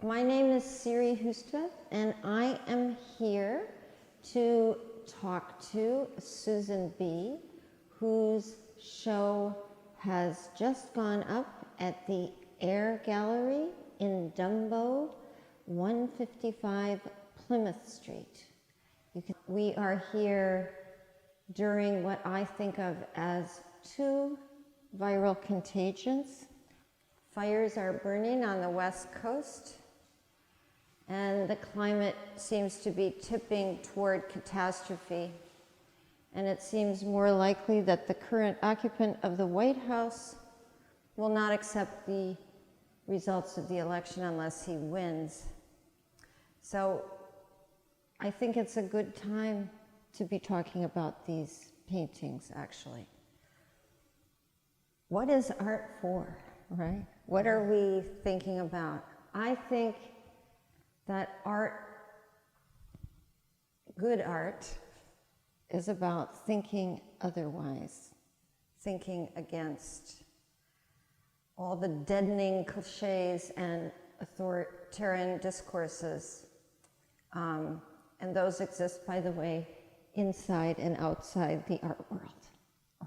My name is Siri Hustvedt, and I am here to talk to Susan Bee, whose show has just gone up at the Air Gallery in Dumbo, 155 Plymouth Street. We are here during what I think of as two viral contagions. Fires are burning on the West Coast, and the climate seems to be tipping toward catastrophe. And it seems more likely that the current occupant of the White House will not accept the results of the election unless he wins. So I think it's a good time to be talking about these paintings, actually. What is art for, right? What are we thinking about? I think that art, good art, is about thinking otherwise, thinking against all the deadening cliches and authoritarian discourses. And those exist, by the way, inside and outside the art world,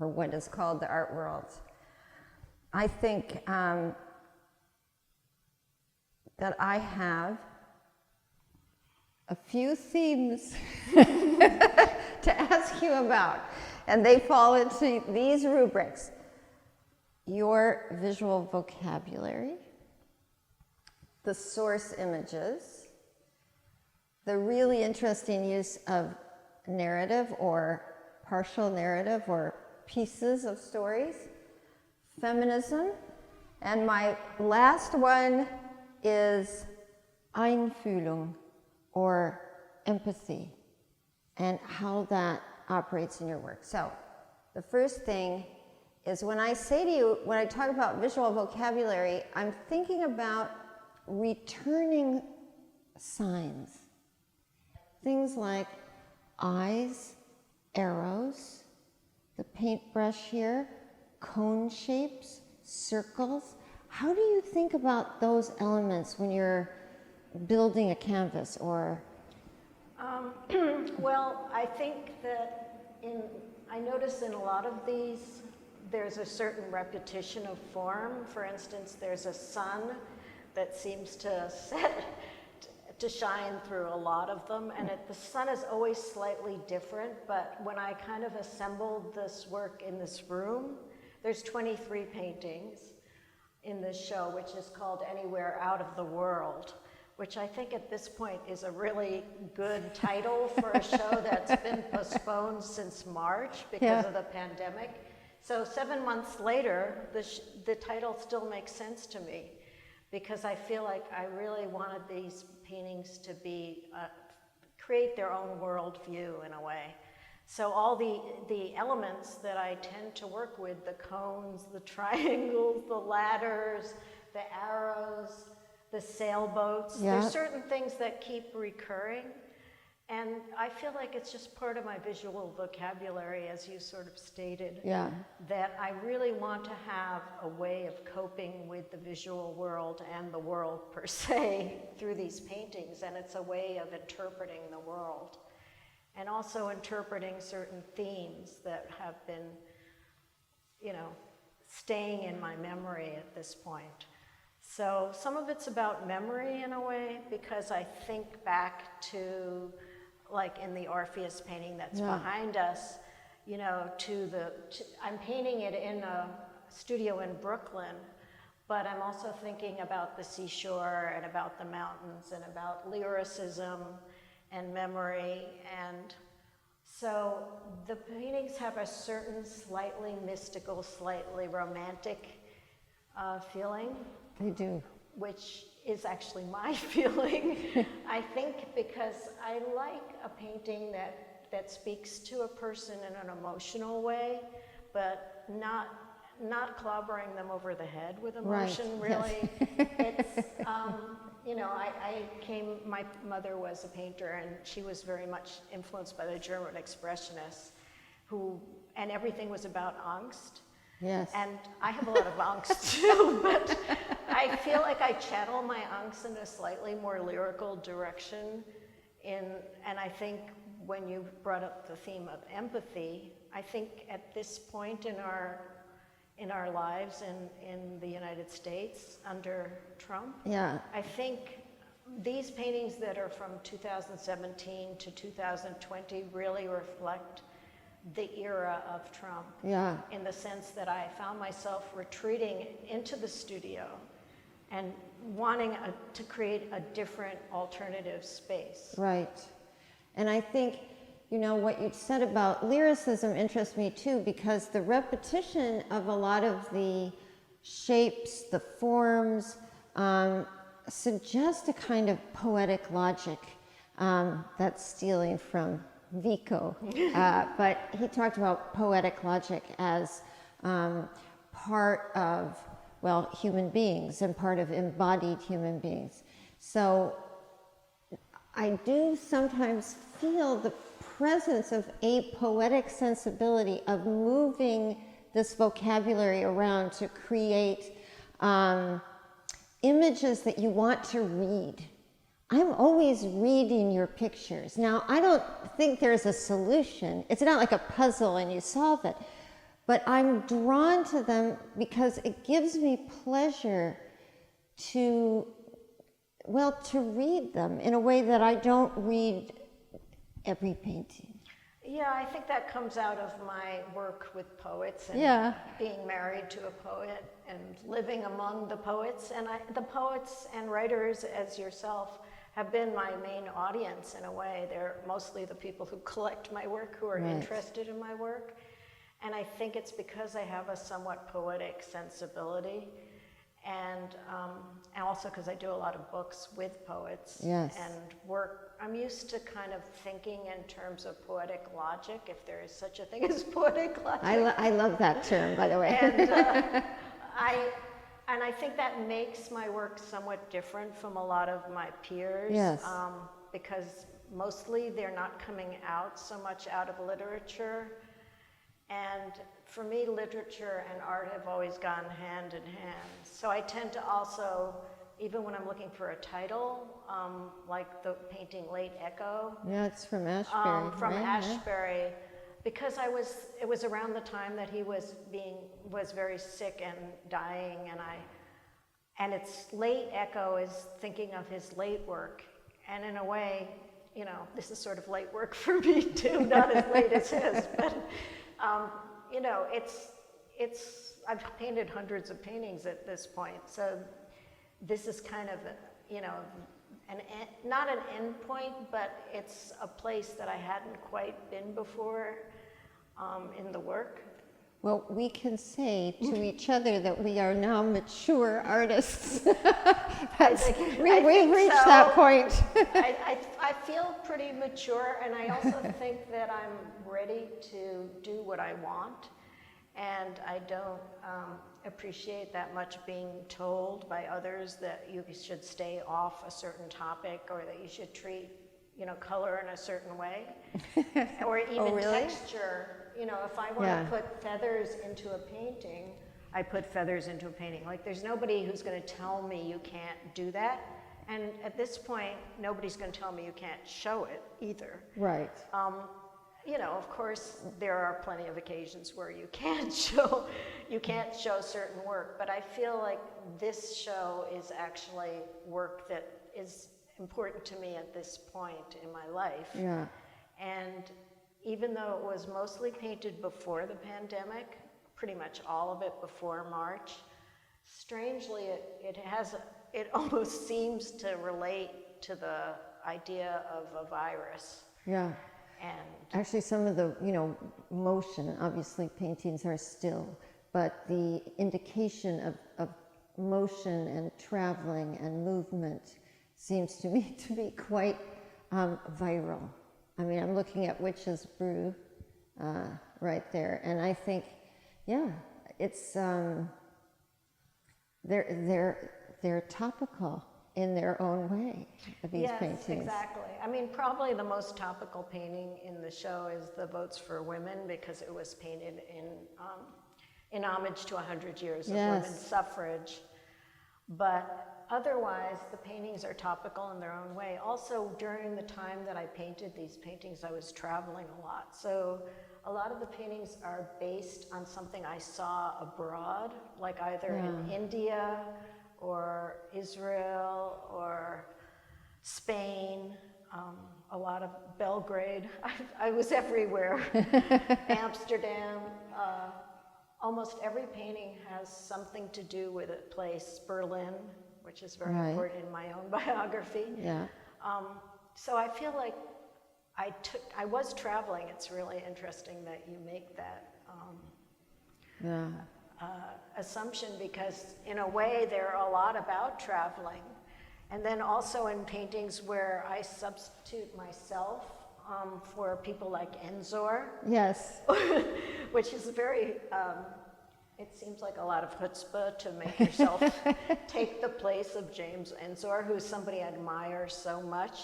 or what is called the art world. I think that I have a few themes to ask you about, and they fall into these rubrics: your visual vocabulary, the source images, the really interesting use of narrative or partial narrative or pieces of stories, feminism, and my last one is Einfühlung, or empathy, and how that operates in your work. So the first thing is, when I say to you, when I talk about visual vocabulary, I'm thinking about returning signs. Things like eyes, arrows, the paintbrush here, cone shapes, circles. How do you think about those elements when you're building a canvas or? Well, I think that I notice in a lot of these, there's a certain repetition of form. For instance, there's a sun that seems to shine through a lot of them, and the sun is always slightly different, but when I kind of assembled this work in this room, there's 23 paintings in this show, which is called Anywhere Out of the World, which I think at this point is a really good title for a show that's been postponed since March because of the pandemic. So 7 months later, the title still makes sense to me, because I feel like I really wanted these paintings to be, create their own worldview in a way. So all the elements that I tend to work with, the cones, the triangles, the ladders, the arrows, the sailboats, there's certain things that keep recurring. And I feel like it's just part of my visual vocabulary, as you sort of stated, that I really want to have a way of coping with the visual world and the world per se through these paintings. And it's a way of interpreting the world, and also interpreting certain themes that have been, staying in my memory at this point. So some of it's about memory in a way, because I think back to, like in the Orpheus painting that's behind us, I'm painting it in a studio in Brooklyn, but I'm also thinking about the seashore and about the mountains and about lyricism and memory. And so the paintings have a certain slightly mystical, slightly romantic feeling. They do. Which is actually my feeling, I think, because I like a painting that speaks to a person in an emotional way, but not clobbering them over the head with emotion, really. It's, my mother was a painter, and she was very much influenced by the German expressionists, and everything was about angst. Yes. And I have a lot of angst too, I feel like I channel my angst in a slightly more lyrical direction. And I think when you brought up the theme of empathy, I think at this point in our lives in the United States under Trump, Yeah. I think these paintings that are from 2017 to 2020 really reflect the era of Trump. Yeah. In the sense that I found myself retreating into the studio and wanting to create a different alternative space. Right. And I think, what you said about lyricism interests me too, because the repetition of a lot of the shapes, the forms, suggest a kind of poetic logic that's stealing from Vico. But he talked about poetic logic as part of, human beings and part of embodied human beings. So I do sometimes feel the presence of a poetic sensibility of moving this vocabulary around to create images that you want to read. I'm always reading your pictures. Now, I don't think there's a solution. It's not like a puzzle and you solve it. But I'm drawn to them because it gives me pleasure to read them in a way that I don't read every painting. Yeah, I think that comes out of my work with poets and being married to a poet and living among the poets. And the poets and writers, as yourself, have been my main audience in a way. They're mostly the people who collect my work, who are interested in my work. And I think it's because I have a somewhat poetic sensibility. And also because I do a lot of books with poets and work. I'm used to kind of thinking in terms of poetic logic, if there is such a thing as poetic logic. I love that term, by the way. And I think that makes my work somewhat different from a lot of my peers. Yes. Because mostly they're not coming out so much out of literature. And for me, literature and art have always gone hand in hand. So I tend to also, even when I'm looking for a title, like the painting Late Echo. Yeah, it's from Ashbury. Ashbury, because it was around the time that he was very sick and dying, and it's Late Echo is thinking of his late work, and in a way, this is sort of late work for me too, not as late as his, but I've painted hundreds of paintings at this point, so this is kind of, not an end point, but it's a place that I hadn't quite been before in the work. Well, we can say to each other that we are now mature artists. We've reached that point. I feel pretty mature, and I also think that I'm ready to do what I want, and I don't appreciate that much being told by others that you should stay off a certain topic or that you should treat, color in a certain way, or even texture. If I want to put feathers into a painting, I put feathers into a painting. Like, there's nobody who's going to tell me you can't do that. And at this point, nobody's going to tell me you can't show it either. Right. Of course, there are plenty of occasions where you can't show certain work, but I feel like this show is actually work that is important to me at this point in my life. Yeah. And even though it was mostly painted before the pandemic, pretty much all of it before March, strangely, it almost seems to relate to the idea of a virus. Yeah. And actually, some of the, motion, obviously paintings are still, but the indication of motion and traveling and movement seems to me to be quite viral. I mean, I'm looking at Witch's Brew right there, and I think, it's they're topical in their own way, these paintings. Yes, exactly. I mean, probably the most topical painting in the show is the Votes for Women, because it was painted in homage to 100 years of women's suffrage. But otherwise, the paintings are topical in their own way. Also, during the time that I painted these paintings, I was traveling a lot. So a lot of the paintings are based on something I saw abroad, like either in India or Israel or Spain, a lot of Belgrade. I was everywhere. Amsterdam. Almost every painting has something to do with a place. Berlin, which is very important in my own biography. Yeah. So I feel like I was traveling. It's really interesting that you make that assumption, because in a way they're a lot about traveling. And then also in paintings where I substitute myself for people like Enzor. Yes. Which is very, it seems like a lot of chutzpah to make yourself take the place of James Enzor, who's somebody I admire so much.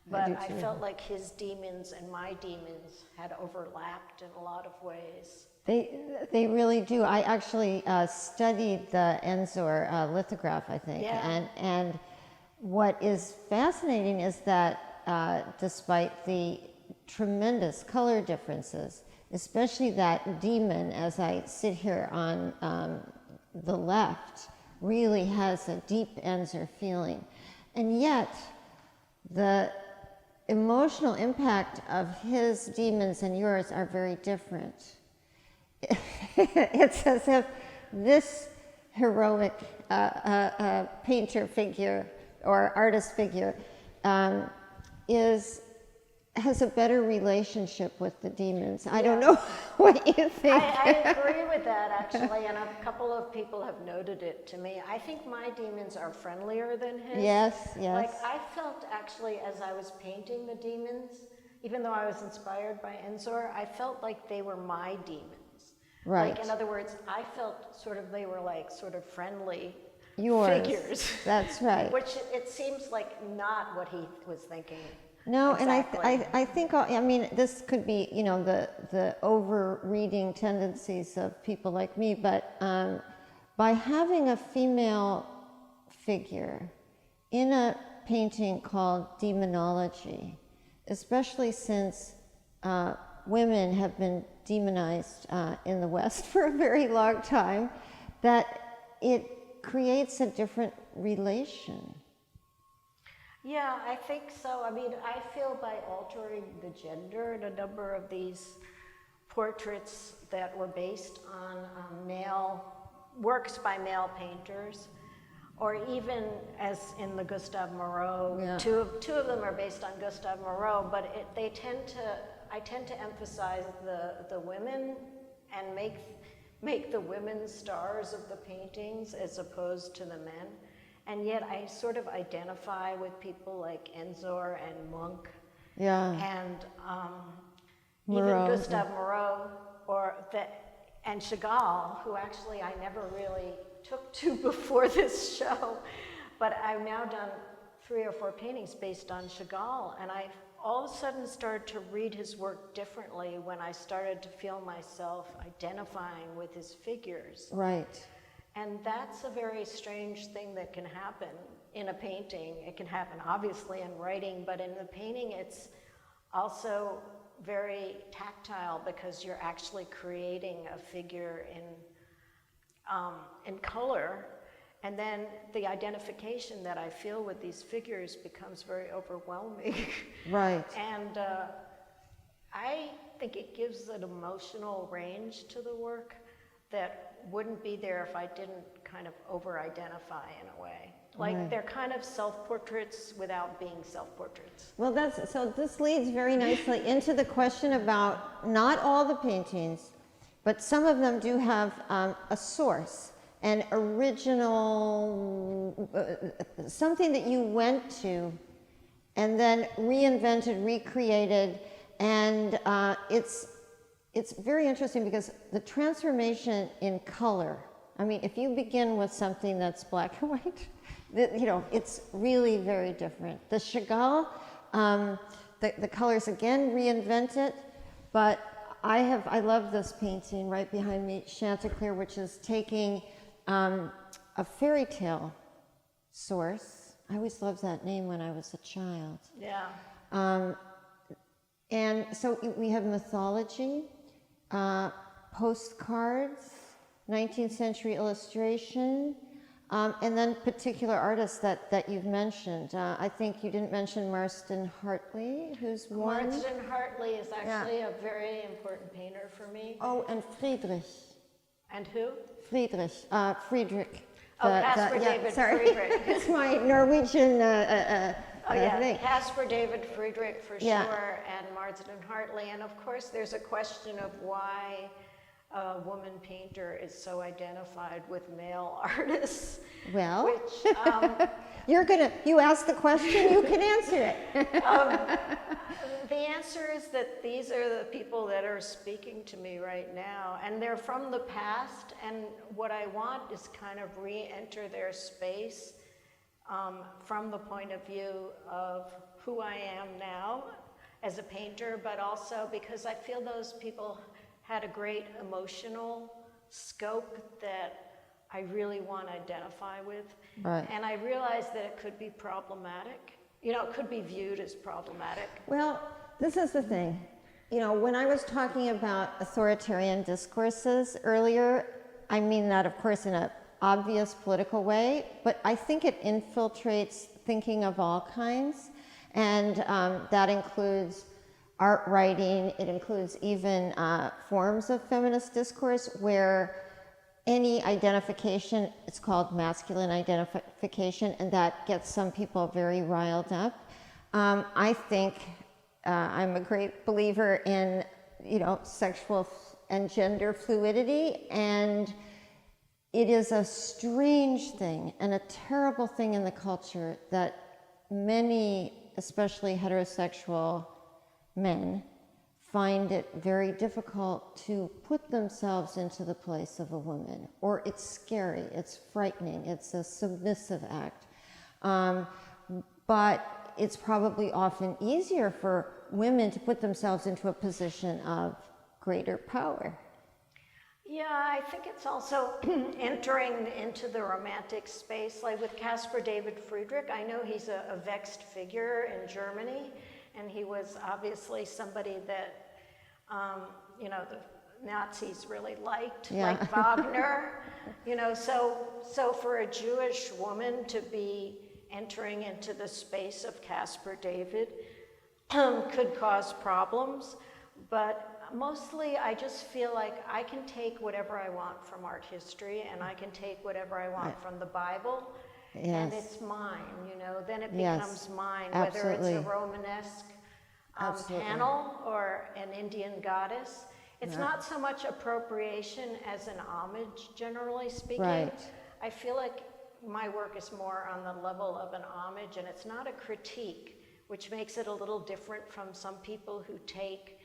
But I felt like his demons and my demons had overlapped in a lot of ways. They really do. I actually studied the Enzor lithograph, I think. Yeah. And what is fascinating is that despite the tremendous color differences, especially that demon, as I sit here on the left, really has a deep Enzor feeling. And yet, the emotional impact of his demons and yours are very different. It's as if this heroic painter figure or artist figure has a better relationship with the demons. I don't know what you think. I agree with that, actually, and a couple of people have noted it to me. I think my demons are friendlier than his. Yes. Like, I felt, actually, as I was painting the demons, even though I was inspired by Enzor, I felt like they were my demons. Right. Like, in other words, I felt sort of they were like sort of friendly figures. That's right. Which it seems like not what he was thinking. No, exactly. And I think, I mean, this could be, the over-reading tendencies of people like me, but by having a female figure in a painting called Demonology, especially since women have been demonized in the West for a very long time, that it creates a different relation. Yeah, I think so. I mean, I feel by altering the gender in a number of these portraits that were based on works by male painters, or even as in the Gustave Moreau, two of them are based on Gustave Moreau, but I tend to emphasize the women and make the women stars of the paintings as opposed to the men. And yet I sort of identify with people like Enzor and Munch, and even Gustave Moreau, and Chagall, who actually I never really took to before this show, but I've now done 3 or 4 paintings based on Chagall, and I all of a sudden started to read his work differently when I started to feel myself identifying with his figures. Right. And that's a very strange thing that can happen in a painting. It can happen obviously in writing, but in the painting it's also very tactile, because you're actually creating a figure in color. And then the identification that I feel with these figures becomes very overwhelming. Right. And I think it gives an emotional range to the work that wouldn't be there if I didn't kind of over-identify in a way. Like, they're kind of self-portraits without being self-portraits. Well, so this leads very nicely into the question about not all the paintings, but some of them do have a source, an original, something that you went to and then reinvented, recreated, and it's very interesting because the transformation in color, I mean, if you begin with something that's black and white, it's really very different. The Chagall, the colors again reinvent it, but I love this painting right behind me, Chanticleer, which is taking a fairy tale source. I always loved that name when I was a child. Yeah. And so we have mythology, postcards, 19th century illustration, and then particular artists that you've mentioned. I think you didn't mention Marston Hartley, who's one. Marston Hartley is actually a very important painter for me. Oh, and Friedrich. And who? Friedrich. Caspar David Friedrich. It's my Norwegian thing. Caspar David Friedrich for Yeah. sure, and Marston Hartley. And of course, there's a question of why a woman painter is so identified with male artists. Well, which, you ask the question, you can answer it. the answer is that these are the people that are speaking to me right now, and they're from the past, and what I want is kind of re-enter their space from the point of view of who I am now as a painter, but also because I feel those people had a great emotional scope that I really want to identify with. Right. And I realized that it could be problematic. You know, it could be viewed as problematic. Well, this is the thing. You know, when I was talking about authoritarian discourses earlier, I mean that, of course, in an obvious political way, but I think it infiltrates thinking of all kinds, and that includes art writing, it includes even forms of feminist discourse where any identification, it's called masculine identification, and that gets some people very riled up. I think I'm a great believer in, sexual and gender fluidity, and it is a strange thing and a terrible thing in the culture that many, especially heterosexual men, find it very difficult to put themselves into the place of a woman, or it's scary, it's frightening, it's a submissive act. But it's probably often easier for women to put themselves into a position of greater power. Yeah, I think it's also entering into the romantic space. Like with Caspar David Friedrich, I know he's a vexed figure in Germany, and he was obviously somebody that, the Nazis really liked, like Wagner. So for a Jewish woman to be entering into the space of Caspar David could cause problems, but mostly I just feel like I can take whatever I want from art history, and I can take whatever I want from the Bible, and it's mine, then it becomes mine, whether it's a Romanesque panel or an Indian goddess. It's not so much appropriation as an homage, generally speaking. Right. I feel like my work is more on the level of an homage, and it's not a critique, which makes it a little different from some people who take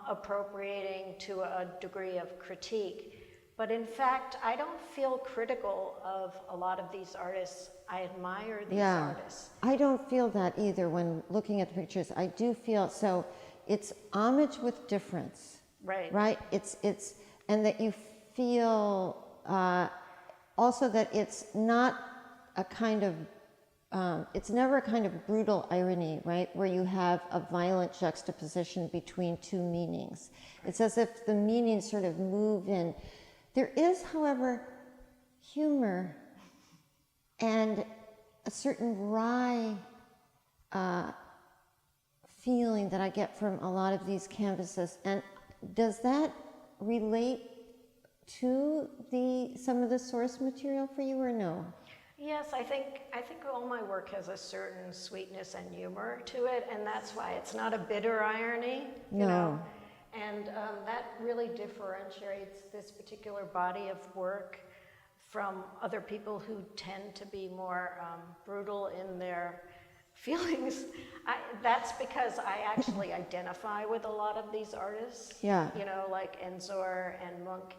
appropriating to a degree of critique. But in fact, I don't feel critical of a lot of these artists. I admire these artists. I don't feel that either when looking at the pictures. I do feel, so it's homage with difference. Right? It's and that you feel also that it's not a kind of, it's never a kind of brutal irony, right? Where you have a violent juxtaposition between two meanings. It's as if the meanings sort of move in. There is, however, humor and a certain wry feeling that I get from a lot of these canvases. And does that relate to some of the source material for you, or no? Yes, I think all my work has a certain sweetness and humor to it, and that's why it's not a bitter irony, you know. And that really differentiates this particular body of work from other people who tend to be more brutal in their feelings. That's because I actually identify with a lot of these artists, like Enzor and Munch,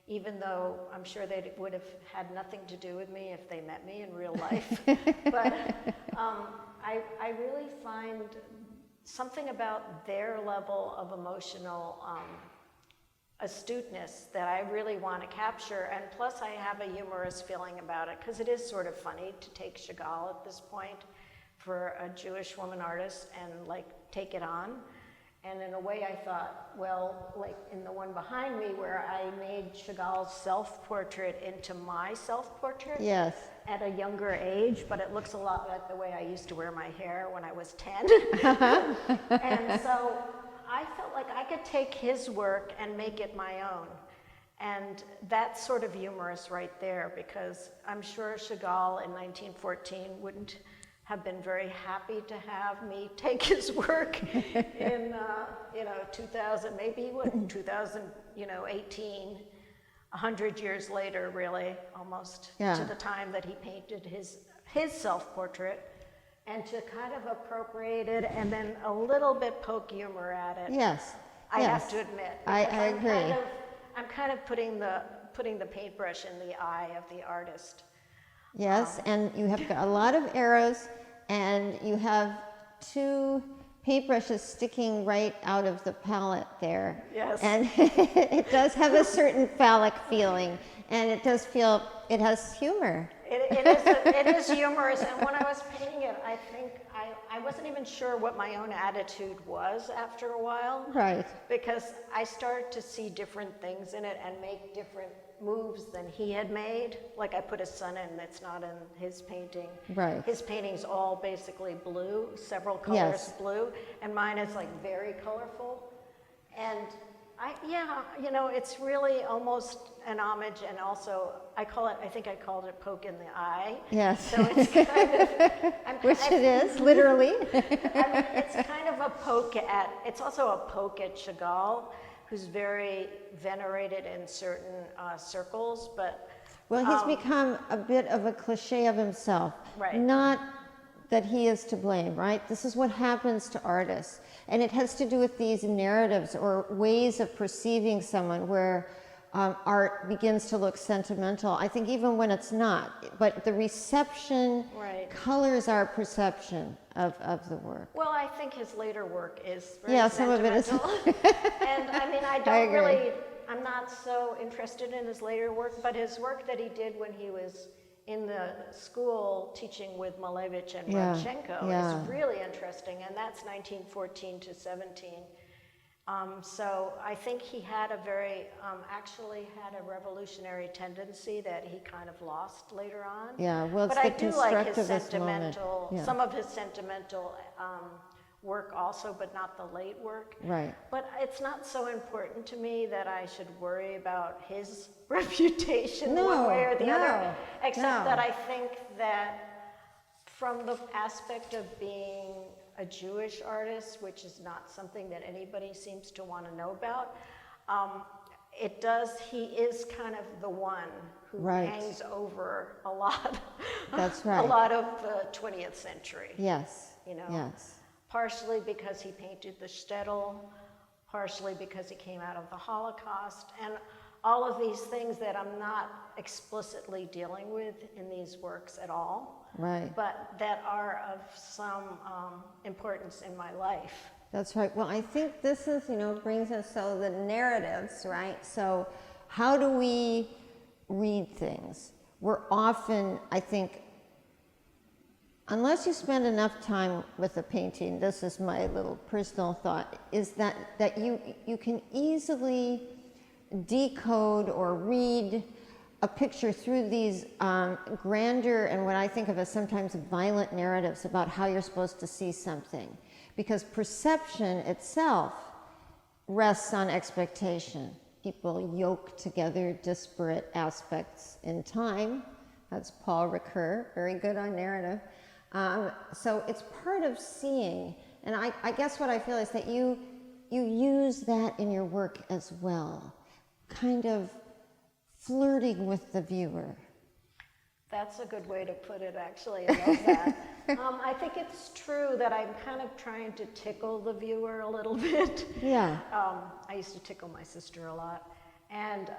even though I'm sure they would have had nothing to do with me if they met me in real life. But I really find something about their level of emotional astuteness that I really want to capture, and plus I have a humorous feeling about it, because it is sort of funny to take Chagall at this point for a Jewish woman artist and like take it on. And in a way I thought, well, like in the one behind me where I made Chagall's self-portrait into my self-portrait Yes. at a younger age, but it looks a lot like the way I used to wear my hair when I was 10. And so I felt like I could take his work and make it my own. And that's sort of humorous right there, because I'm sure Chagall in 1914 wouldn't have been very happy to have me take his work in, 2000, maybe he wouldn't, 2018, 100 years later, really, almost, to the time that he painted his self-portrait, and to kind of appropriate it and then a little bit poke humor at it. Yes. I have to admit. I agree. I'm kind of putting the paintbrush in the eye of the artist. Yes, and you have got a lot of arrows, and you have 2 paintbrushes sticking right out of the palette there. Yes. And it does have a certain phallic feeling, and it does feel, it has humor. It is humorous, and when I was painting it, I think I wasn't even sure what my own attitude was after a while. Right. Because I started to see different things in it and make different moves than he had made. Like I put a sun in that's not in his painting. Right. His painting's all basically blue, several colors blue, and mine is like very colorful. And it's really almost an homage, and also I think I called it poke in the eye. Yes. So it's kind of, Which it is, literally. it's kind of a poke at, it's also a poke at Chagall, who's very venerated in certain circles, but... Well, he's become a bit of a cliche of himself. Right. Not that he is to blame, right? This is what happens to artists. And it has to do with these narratives or ways of perceiving someone where art begins to look sentimental. I think even when it's not, but the reception colors our perception of the work. Well, I think his later work is very some of it is. And I mean, I'm not so interested in his later work, but his work that he did when he was in the school teaching with Malevich and Radchenko is really interesting, and that's 1914 to 17. So I think he had a very, actually had a revolutionary tendency that he kind of lost later on. Yeah, well, it's but the I do like his sentimental, some of his sentimental work also, but not the late work. Right. But it's not so important to me that I should worry about his reputation one way or the other, except that I think that from the aspect of being a Jewish artist, which is not something that anybody seems to want to know about, he is kind of the one who hangs over a lot. That's right. A lot of the 20th century. Yes. Yes. Partially because he painted the shtetl, partially because he came out of the Holocaust, and all of these things that I'm not explicitly dealing with in these works at all, but that are of some importance in my life. That's right. Well, I think this is, brings us, so the narratives, right? So how do we read things? We're often, I think, unless you spend enough time with a painting, this is my little personal thought, is that you can easily decode or read a picture through these grander and what I think of as sometimes violent narratives about how you're supposed to see something. Because perception itself rests on expectation. People yoke together disparate aspects in time. That's Paul Ricoeur, very good on narrative. So it's part of seeing, and I guess what I feel is that you use that in your work as well, kind of flirting with the viewer. That's a good way to put it, actually. I love that. I think it's true that I'm kind of trying to tickle the viewer a little bit. Yeah. I used to tickle my sister a lot, and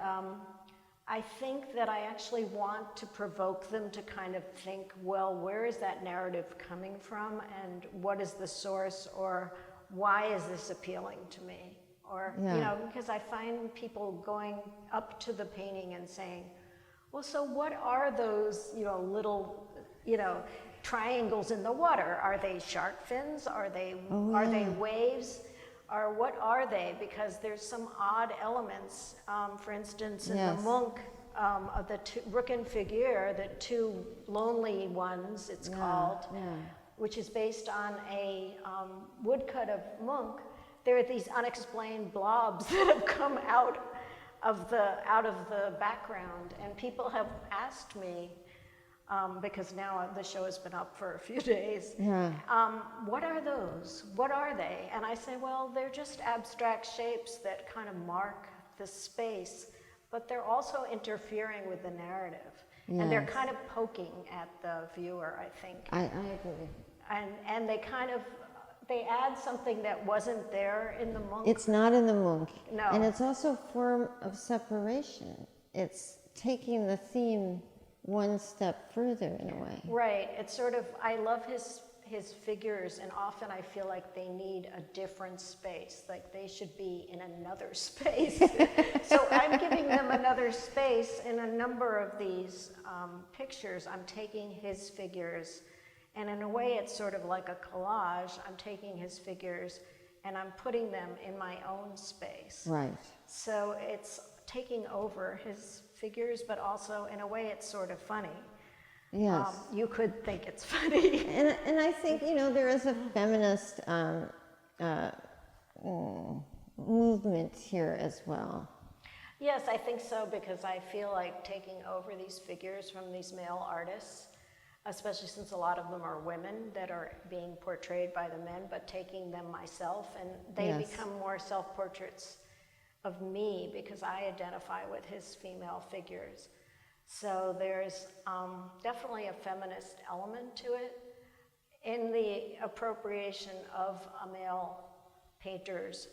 I think that I actually want to provoke them to kind of think, well, where is that narrative coming from, and what is the source, or why is this appealing to me, or, Yeah. because I find people going up to the painting and saying, well, so what are those, little, triangles in the water? Are they shark fins? Are they waves? Or what are they? Because there's some odd elements. For instance, in the Munch, of the Rook and Figure, the two lonely ones, it's called, which is based on a woodcut of Munch. There are these unexplained blobs that have come out of the background, and people have asked me, because now the show has been up for a few days, what are those? What are they? And I say, well, they're just abstract shapes that kind of mark the space, but they're also interfering with the narrative. Yes. And they're kind of poking at the viewer, I think. I agree. And they add something that wasn't there in the Munch. It's not in the Munch. No. And it's also a form of separation. It's taking the theme one step further in a way. Right. It's sort of, I love his figures, and often I feel like they need a different space, like they should be in another space. So I'm giving them another space. In a number of these pictures, I'm taking his figures, and in a way it's sort of like a collage. I'm taking his figures and I'm putting them in my own space. Right. So it's taking over his figures, but also in a way it's sort of funny. Yes. You could think it's funny. And I think, there is a feminist movement here as well. Yes, I think so, because I feel like taking over these figures from these male artists, especially since a lot of them are women that are being portrayed by the men, but taking them myself, and they become more self-portraits of me because I identify with his female figures. So there's definitely a feminist element to it in the appropriation of a male painter's,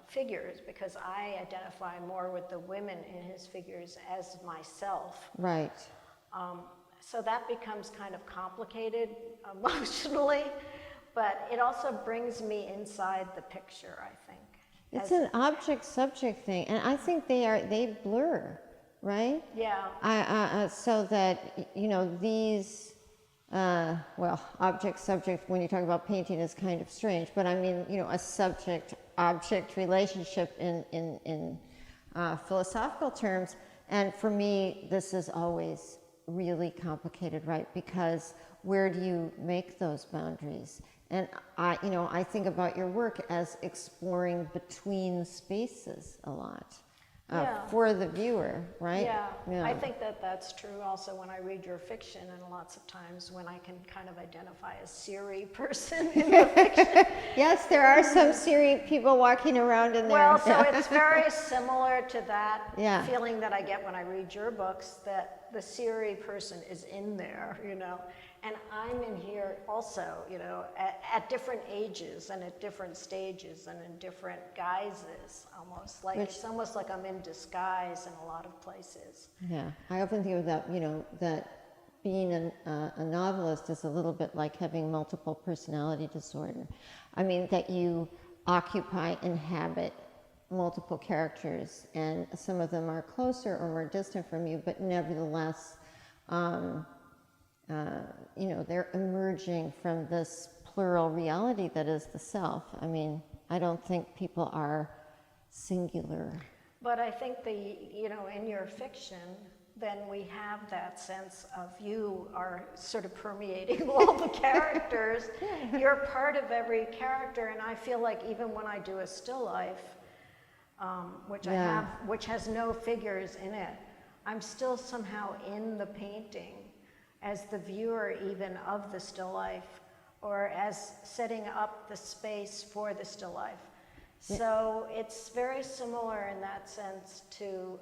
figures, because I identify more with the women in his figures as myself. Right. So that becomes kind of complicated emotionally, but it also brings me inside the picture, I think. It's an object-subject thing, and I think they blur, right? Yeah. So that, these, object-subject, when you talk about painting, is kind of strange, but I mean, a subject-object relationship in philosophical terms, and for me, this is always really complicated, right? Because where do you make those boundaries? And I think about your work as exploring between spaces a lot for the viewer, right? Yeah. I think that's true also when I read your fiction, and lots of times when I can kind of identify a Siri person in the fiction. Yes, there are some Siri people walking around in there. Well, so it's very similar to that feeling that I get when I read your books, that the Siri person is in there, and I'm in here also, at different ages and at different stages and in different guises, almost. Like it's almost like I'm in disguise in a lot of places. Yeah, I often think of that, that being a novelist is a little bit like having multiple personality disorder. I mean, that you inhabit multiple characters, and some of them are closer or more distant from you, but nevertheless, they're emerging from this plural reality that is the self. I mean, I don't think people are singular. But I think in your fiction, then we have that sense of you are sort of permeating all the characters. You're part of every character, and I feel like even when I do a still life, which has no figures in it, I'm still somehow in the painting as the viewer even of the still life, or as setting up the space for the still life. So it's very similar in that sense to,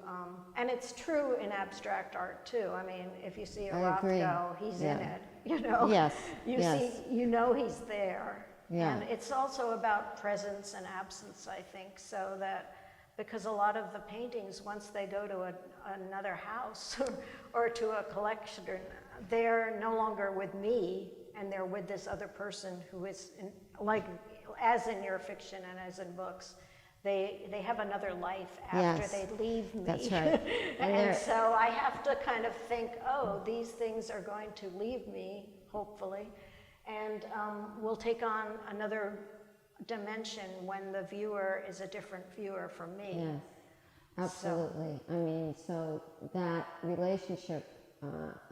and it's true in abstract art too. I mean, if you see a Rothko, he's in it, Yes. See, he's there. Yeah. And it's also about presence and absence, I think, so that, because a lot of the paintings, once they go to another house or to a collection, they're no longer with me, and they're with this other person who is, as in your fiction and as in books, they have another life after Yes, they leave me. that's right. And so I have to kind of think, oh, these things are going to leave me, hopefully, and will take on another dimension when the viewer is a different viewer from me. Yes, absolutely. I mean, so that relationship,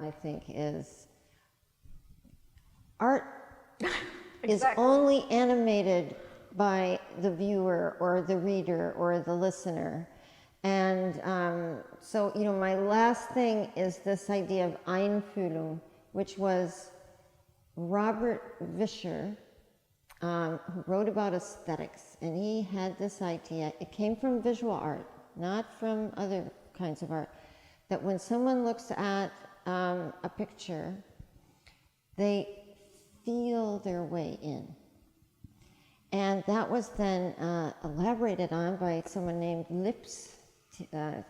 I think, is art is Exactly. only animated by the viewer or the reader or the listener. And so, you know, my last thing is this idea of Einfühlung, which was Robert Vischer, who wrote about aesthetics, and he had this idea. It came from visual art, not from other kinds of art, that when someone looks at a picture, they feel their way in. And that was then elaborated on by someone named Lips,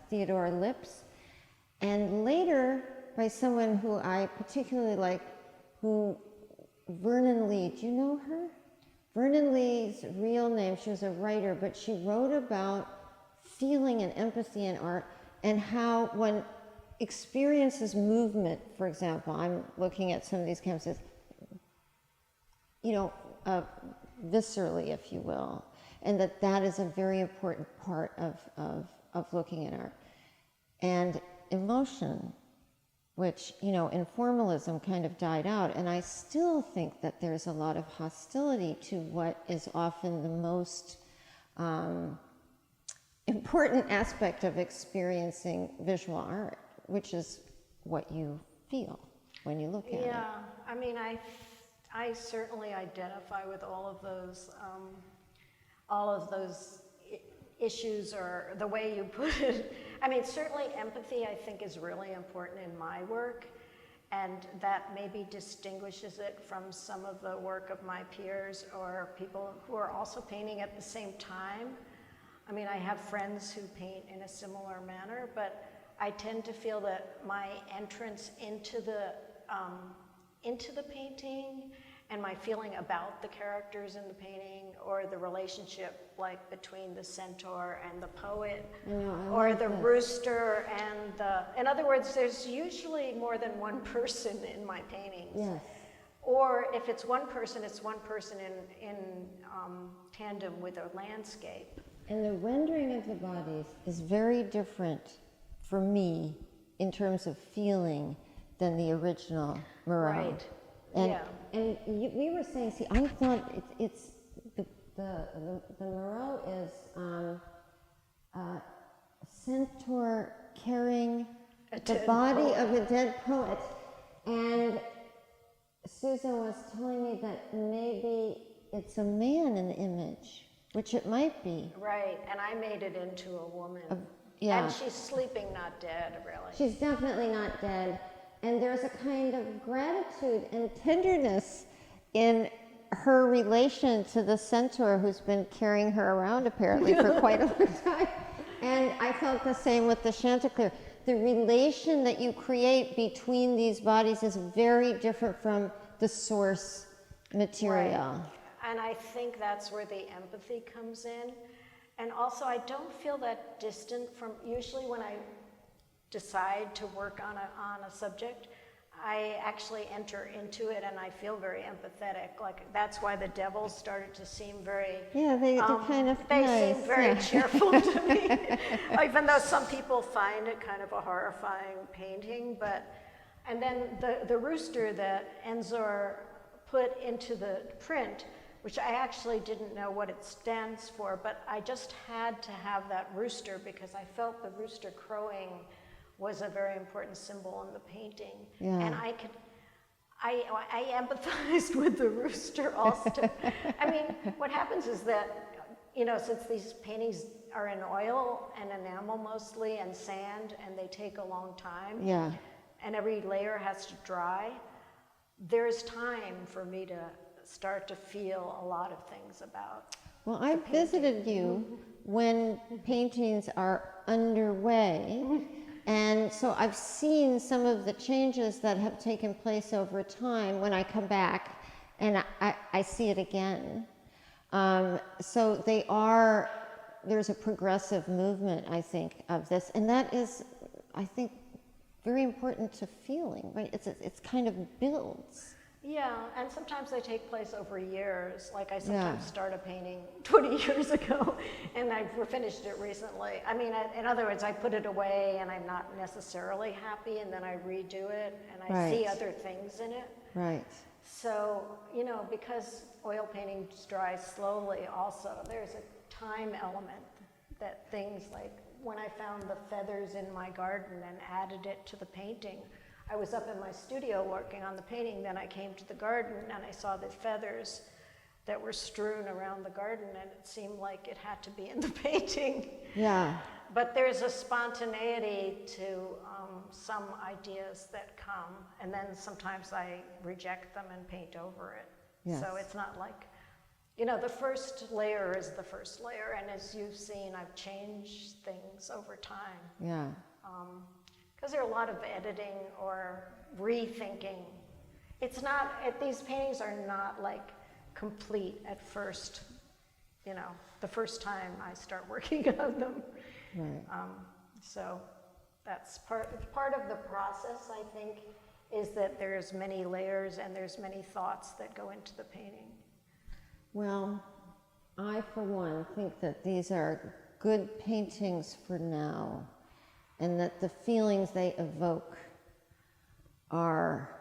Theodore Lips, and later by someone who I particularly like, who Vernon Lee. Do you know her? Vernon Lee's real name, she was a writer, but she wrote about feeling and empathy in art and how one experiences movement, for example, I'm looking at some of these canvases, you know, viscerally, if you will, and that is a very important part of looking at art. And emotion, which, you know, in formalism kind of died out, and I still think that there's a lot of hostility to what is often the most important aspect of experiencing visual art, which is what you feel when you look at it. Yeah, I mean, I certainly identify with all of those issues, or the way you put it. I mean, certainly empathy, I think, is really important in my work, and that maybe distinguishes it from some of the work of my peers or people who are also painting at the same time. I mean, I have friends who paint in a similar manner, but I tend to feel that my entrance into the painting and my feeling about the characters in the painting, or the relationship like between the centaur and the poet, or the rooster and the, in other words, there's usually more than one person in my paintings. Yes. Or if it's one person in tandem with a landscape. And the rendering of the bodies is very different for me in terms of feeling than the original Moreau. Right. And, yeah. And we were saying, see, I thought it's the Moreau is a centaur carrying the body of a dead poet. And Susan was telling me that maybe it's a man in the image, which it might be. Right, and I made it into a woman. Yeah. And she's sleeping, not dead, really. She's definitely not dead. And there's a kind of gratitude and tenderness in her relation to the centaur who's been carrying her around apparently for quite a long time. And I felt the same with the Chanticleer. The relation that you create between these bodies is very different from the source material. Right. And I think that's where the empathy comes in. And also, I don't feel that distant from, usually when I decide to work on a subject, I actually enter into it and I feel very empathetic. Like, that's why the devils started to seem very... Yeah, they're kind of they nice. seem very cheerful to me. Even though some people find it kind of a horrifying painting, but... And then the rooster that Enzor put into the print, which I actually didn't know what it stands for, but I just had to have that rooster because I felt the rooster crowing was a very important symbol in the painting. Yeah. And I empathized with the rooster also. I mean, what happens is that, you know, since these paintings are in oil and enamel mostly and sand, and they take a long time, Yeah. and every layer has to dry, there's time for me to start to feel a lot of things about. Well, I visited you when paintings are underway, and so I've seen some of the changes that have taken place over time when I come back and I see it again. So they are there's a progressive movement, I think, of this, and that is, I think, very important to feeling, right? It's kind of builds. Yeah, and sometimes they take place over years. Like I sometimes start a painting 20 years ago, and I've finished it recently. I mean, in other words, I put it away, and I'm not necessarily happy, and then I redo it, and I see other things in it. Right. So, you know, because oil paintings dry slowly also, there's a time element that things like when I found the feathers in my garden and added it to the painting, I was up in my studio working on the painting, then I came to the garden and I saw the feathers that were strewn around the garden, and it seemed like it had to be in the painting. Yeah. But there's a spontaneity to some ideas that come, and then sometimes I reject them and paint over it. Yes. So it's not like, you know, the first layer is the first layer, and as you've seen, I've changed things over time. Yeah. Because there are a lot of editing or rethinking. It's not, these paintings are not like complete at first, you know, the first time I start working on them. Right. So that's part of the process, I think, is that there's many layers and there's many thoughts that go into the painting. Well, I, for one, think that these are good paintings for now, and that the feelings they evoke are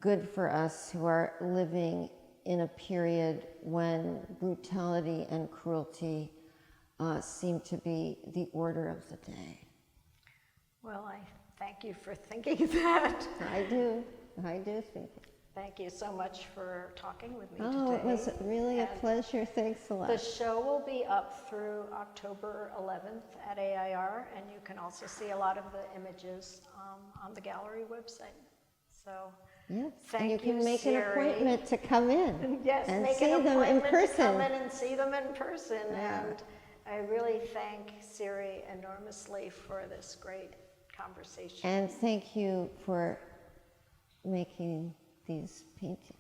good for us who are living in a period when brutality and cruelty seem to be the order of the day. Well, I thank you for thinking that. I do think it. Thank you so much for talking with me today. Oh, it was really a pleasure. Thanks a lot. The show will be up through October 11th at AIR, and you can also see a lot of the images on the gallery website. So, yes, thank and you can make Siri. an appointment to come in. Yes, and make see an them in appointment to person. come in and see them in person. Yeah. And I really thank Siri enormously for this great conversation. And thank you for making these paintings.